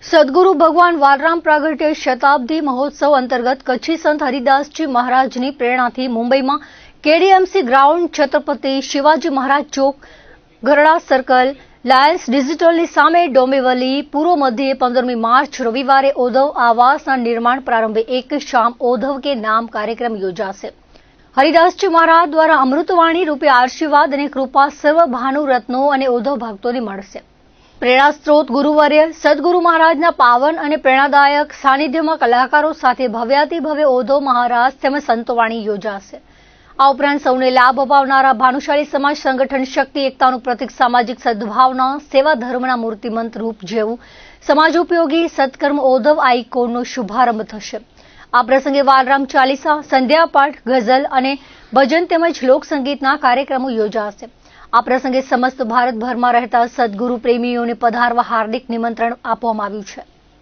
સદગુરુ ભગવાન વાલરામ પ્રાગટ્ય શતાબ્દી મહોત્સવ અંતર્ગત કચ્છી સંત હરિદાસજી મહારાજની પ્રેરણાથી મુંબઈમાં કેડીએમસી ગ્રાઉન્ડ, છત્રપતિ શિવાજી મહારાજ ચોક, ગરડા સર્કલ, લાયન્સ ડિજિટલની સામે ડોંબિવલી પૂર્વ મધ્યે 15મી માર્ચ રવિવારે ઓધવ આવાસના નિર્માણ પ્રારંભે એક શામ ઓધવ કે નામ કાર્યક્રમ યોજાશે। હરિદાસજી મહારાજ દ્વારા અમૃતવાણી રૂપે આશીર્વાદ અને કૃપા સર્વ ભાનુ રત્નો અને ઓધવ ભક્તોને મળશે। પ્રેરણા સ્ત્રોત ગુરુવર્ય સદગુરુ મહારાજના પાવન અને પ્રેરણાદાયક સાનિધ્યમાં કલાકારો સાથે ભવ્યાતિભવ્ય ઓધવ મહારાજ તેમજ સંતવાણી યોજાશે। આ ઉપરાંત સૌને લાભ અપાવનારા ભાનુશાળી સમાજ સંગઠન શક્તિ એકતાનું પ્રતિક સામાજિક સદભાવના સેવા ધર્મના મૂર્તિમંત રૂપ જેવું સમાજોપયોગી સત્કર્મ ઓધવ આઇકોનનો શુભારંભ થશે। આ પ્રસંગે વાલરામ ચાલીસા, સંધ્યાપાઠ, ગઝલ અને ભજન તેમજ લોકસંગીતના કાર્યક્રમો યોજાશે। આ પ્રસંગે સમસ્ત ભારતભરમાં રહેતા સદગુરુ પ્રેમીઓને પધારવા હાર્દિક નિમંત્રણ આપવામાં આવ્યું છે।